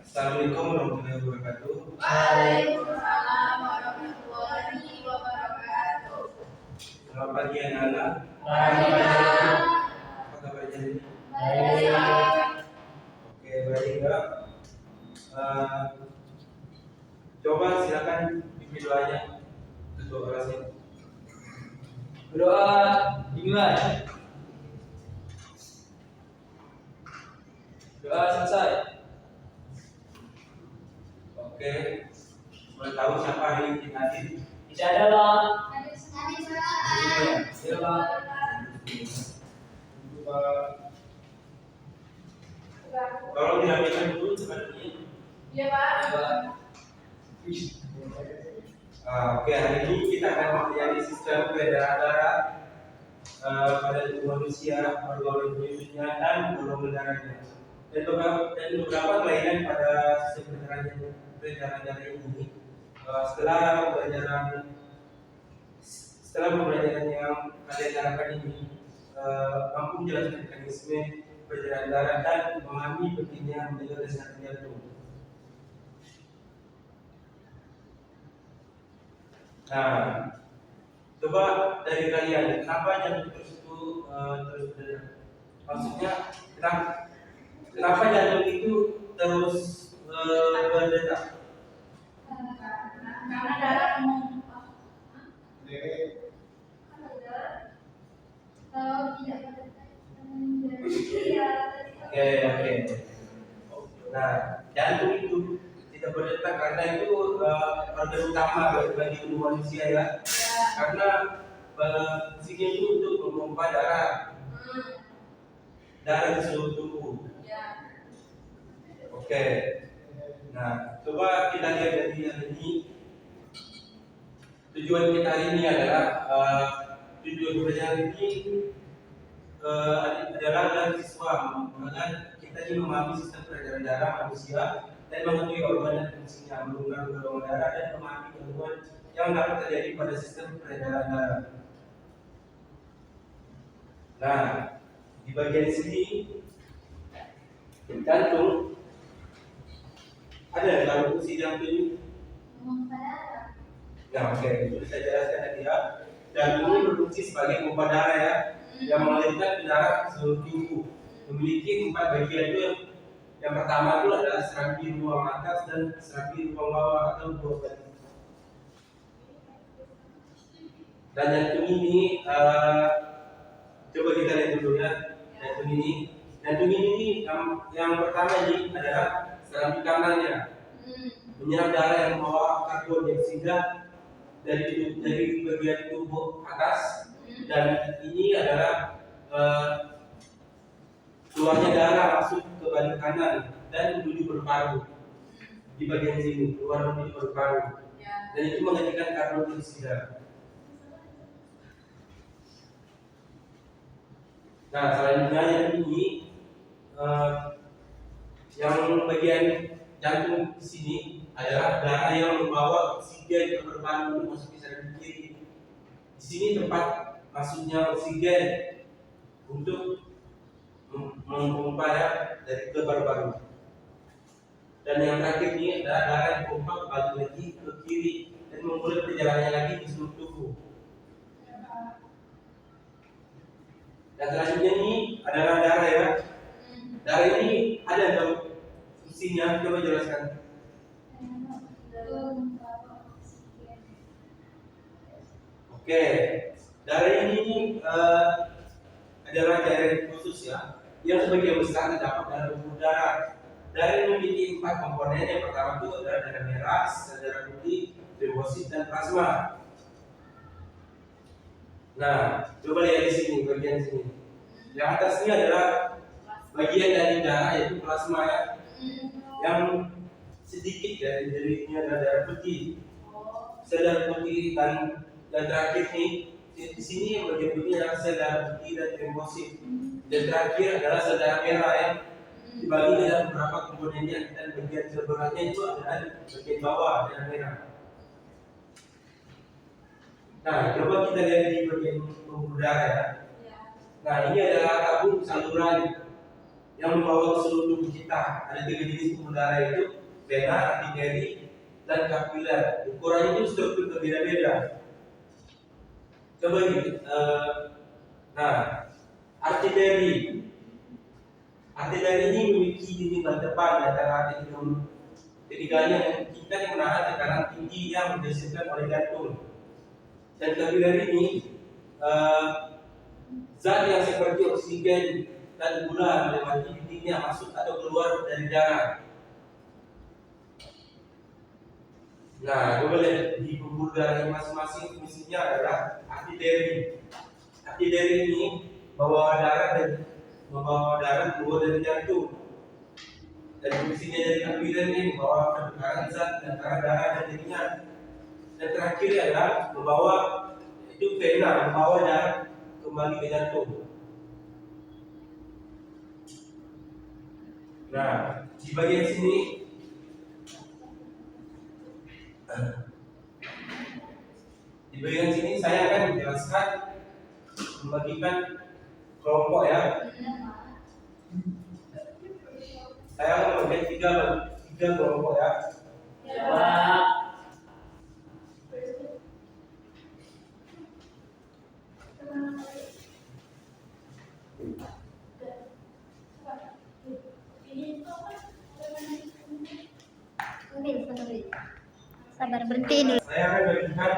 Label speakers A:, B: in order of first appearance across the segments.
A: Assalamualaikum warahmatullahi wabarakatuh.
B: Waalaikumsalam warahmatullahi wabarakatuh.
A: Selamat pagi anak-anak.
B: Baik.
A: Apa kabarnya ini?
B: Baik.
A: Oke, baik enggak? Coba silakan pimpin doanya. Ketua kelasnya.
C: Berdoa dimulai. Doa selesai.
A: Oke. Boleh tahu siapa hari ini kita hadir?
C: Tidak ada bang.
A: Semuanya.
C: Tidak bang.
A: Kalau dirapikan dulu sepertinya.
B: Ya, Pak.
A: Oke, hari ini kita akan mempelajari sistem peredaran darah pada tubuh manusia, organ tubuhnya dan golongan darahnya. Dan beberapa kelainan pada sistem peredaran darah ini. Setelah pembelajaran yang kalian harapkan ini mampu menjelaskan mekanisme peredaran darah dan memahami pentingnya menjaga kesehatan jantung. Nah, coba dari kalian, kenapa jantung terus berdetak? Maksudnya, kenapa jantung itu terus berdetak?
B: Karena darah menumpah. Kalau tidak
A: Oke. Nah, jantung itu tidak berdetak karena itu organ utama bagi tubuh manusia ya. Karena fungsinya itu untuk memompa darah di seluruh tubuh. Oke. Nah, coba kita lihat dari yang ini. Tujuan kita hari ini adalah tujuan pelajaran ini adalah agar siswa agar kita ini memahami sistem peredaran darah manusia dan mengetahui organ dan fungsinya, mengenal golongan darah dan memahami gangguan yang dapat terjadi pada sistem peredaran darah. Nah, di bagian sini jantung ada dalam fungsi jantung ini. Nah, oke, itu saya jelaskan tadi ya. Jantung ini berfungsi sebagai pompa darah ya, yang mengalirkan ke darah seluruh tubuh. Memiliki 4 bagian itu. Yang pertama itu adalah serambi ruang atas dan serambi ruang bawah atau dua bagian. Dan jantung ini coba kita lihat dulu ya. Jantung ini yang pertama ini adalah serambi kanannya, menyerap darah yang membawa karbon dioksida dari bagian tubuh atas, dan ini adalah keluarnya darah masuk ke bagian kanan dan menuju paru-paru di bagian sini, keluar menuju paru-paru, dan itu menggantikan karbon dioksida. Nah, selanjutnya yang ini yang bagian jantung di sini adalah darah yang membawa oksigen ke paru-paru masuk ke saluran kiri. Di sini tempat masuknya oksigen untuk memompa ya dari ke paru-paru. Dan yang terakhir ini adalah darah yang dipompa kembali lagi ke kiri dan memulai perjalanannya lagi di seluruh tubuh. Dan selanjutnya ini adalah darah ya. Darah ini ada dalam fungsinya, coba jelaskan. Oke, darah ini adalah cairan khusus ya, yang sebagian besar terdapat dalam pembuluh darah. Darah ini memiliki 4 komponen. Yang pertama itu adalah darah merah, darah putih, limfosit, dan plasma. Nah, coba lihat di sini, bagian sini. Yang atas ini adalah bagian dari darah, yaitu plasma ya, yang sedikit dari dirinya adalah darah putih. Sel darah putih dan terakhir nih di sini yang bagian putih adalah sel darah putih dan limfosit. Dan terakhir adalah sel darah merah yang dibagi dalam beberapa komponennya, dan bagian terberatnya itu adalah bagian bawah darah merah. Nah, coba kita lihat di bagian pembuluh darah ya. Nah, ini adalah tabung saluran yang membawa ke seluruh tubuh kita. Ada 3 jenis pembuluh darah itu, vena, arteri, dan kapiler. Ukurannya itu struktur berbeda-beda. Coba ini, arteri. Arteri ini memiliki dinding depan antara hati hidung ketiganya yang kita yang menahan tekanan tinggi yang dihasilkan oleh jantung. Dan kapiler ini zat yang seperti oksigen dan gula melewati dindingnya masuk atau keluar dari darah. Nah, coba lihat di pembuluh darah masing-masing fungsinya adalah arteri. Arteri ini membawa darah keluar dari jantung. Dan fungsinya dari kapiler ini membawa pertukaran zat antara darah dan jaringan. Dan terakhir adalah membawa vena, membawa darah kembali ke jantung. Nah, di bagian sini saya akan menjelaskan membagikan kelompok ya. Saya akan membagi tiga kelompok ya.
C: Ya, Pak.
D: Sabar, berhenti dulu.
A: Saya akan bagikan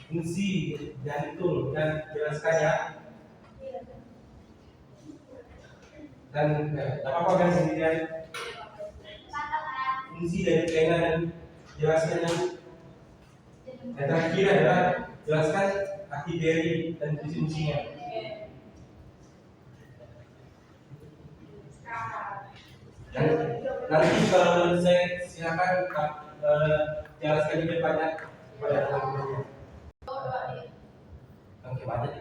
A: fungsi jantung dan jelaskan ya. Dan apa kan sendirian fungsi dari vena dan jelaskan ya. Dan terakhir adalah jelaskan arteri dan fungsi-fungsinya. Nanti kalau saya silakan jelaskan di depannya kepada teman-temannya. Oke, banyak.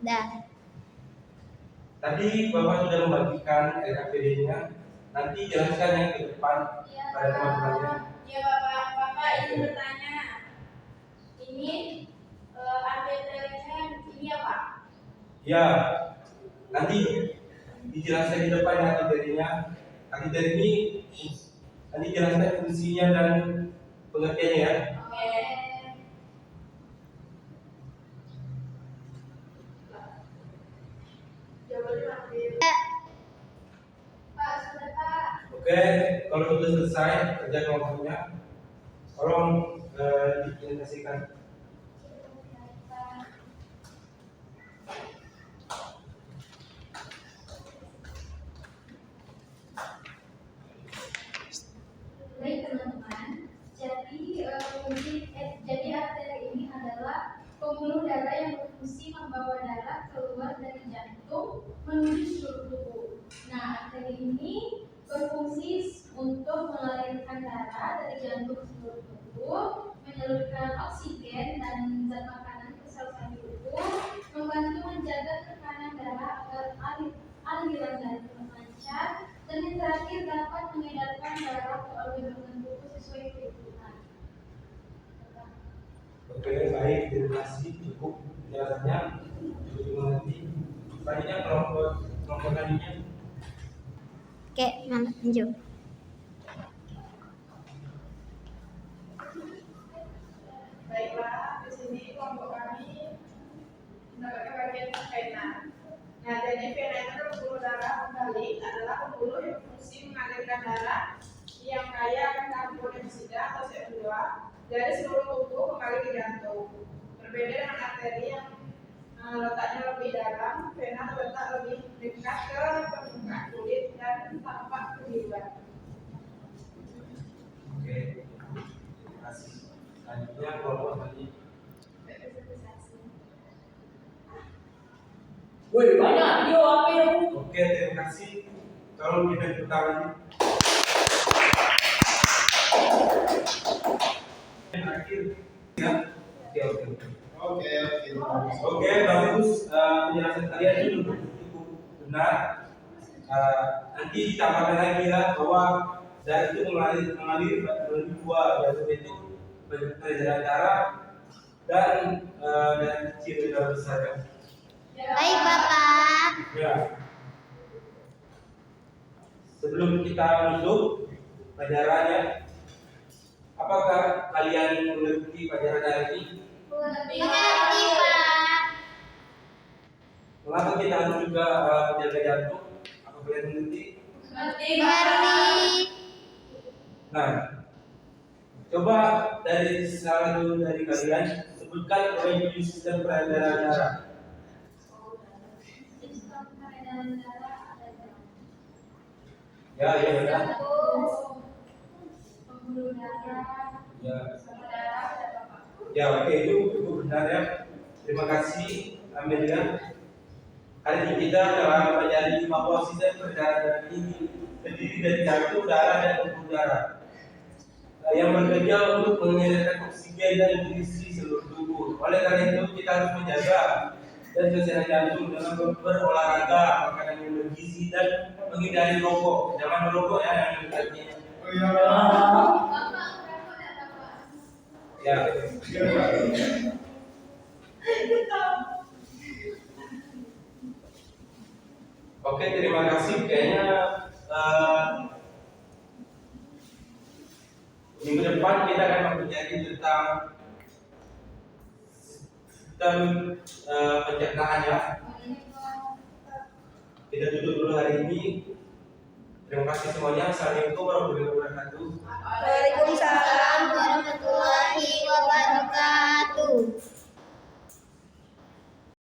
D: Dah.
A: Tadi Bapak sudah membagikan RKPD-nya. Nanti jelaskan yang ke depan pada teman-temannya.
B: Ya Bapak ingin bertanya. Ini arterinya ini apa?
A: Ya, nanti dijelaskan di depan ya arterinya. Arteri ini nanti jelaskan fungsinya dan pengertiannya ya.
B: Oke. Pak, sudah Pak.
A: Oke, kalau sudah selesai kerja kelompoknya, tolong dipresentasikan.
D: Baik teman-teman, jadi arteri ini adalah pembuluh darah yang berfungsi membawa darah keluar dari jantung menuju seluruh tubuh. Nah, arteri ini berfungsi untuk mengalirkan darah dari jantung ke seluruh tubuh, menyalurkan oksigen dan zat makanan ke sel-sel tubuh, membantu menjaga tekanan darah agar aliran darah lancar, dan yang terakhir dapat mengedarkan darah ke organ-organ tubuh sesuai kebutuhan.
A: Oke, baik, terima kasih, cukup penjelasannya. Cukup mengerti. Selanjutnya kelompok tadinya.
D: Oke, lanjut.
B: Baiklah, di sini kelompok kami mendapatkan bagian vena. Nah, jadi vena itu pembuluh darah pembalik adalah pembuluh yang berfungsi mengalirkan darah yang kaya akan karbon dioksida atau CO2 dari seluruh tubuh kembali ke jantung. Berbeda dengan arteri yang letaknya lebih dalam, vena terletak lebih dekat ke permukaan kulit dan tampak kebiruan.
A: Oke, terima kasih. Selanjutnya kelompok tadi.
C: Woi, banyak video apa yang
A: Oke, terima kasih. Tolong kita pertama. Terakhir, ya. Oke. Oke, bagus. Penjelasan kalian itu cukup benar. Nanti ditambahkan lagi ya bahwa darah itu mengalir melalui dua jalur, itu peredaran darah dan dari kecil ke besar. sebelum kita masuk pelajarannya, apakah kalian mengerti pelajaran hari ini?
D: Mengerti, Pak.
A: Mengapa kita harus juga menjaga jantung? Apa kalian mengerti?
D: Mengerti.
A: Nah, coba dari salah satu dari kalian sebutkan prinsip sistem peredaran darah.
D: Sistem peredaran darah ada
A: Ya, ya benar.
D: pembuluh darah,
A: Ya,
D: darah ada Pak.
A: ya oke itu benar ya. Terima kasih Amelia. Hari ini kita telah mempelajari bahwa sistem peredaran darah ini terdiri dari jantung, darah, dan pembuluh darah yang bekerja untuk mengalirkan oksigen dan nutrisi seluruh tubuh. Oleh karena itu kita harus menjaga dan kesehatan jantung dengan berolahraga, makanan yang bergizi dan menghindari rokok. Jangan merokok ya yang dekatnya.
D: Bapak berapa ada Pak?
A: Ya. Oke, terima kasih. Kayaknya minggu depan kita akan mempelajari tentang sistem pencernaan ya. Kita tutup dulu hari ini. Terima kasih semuanya. Assalamualaikum warahmatullahi wabarakatuh.
B: Waalaikumsalam warahmatullahi wabarakatuh.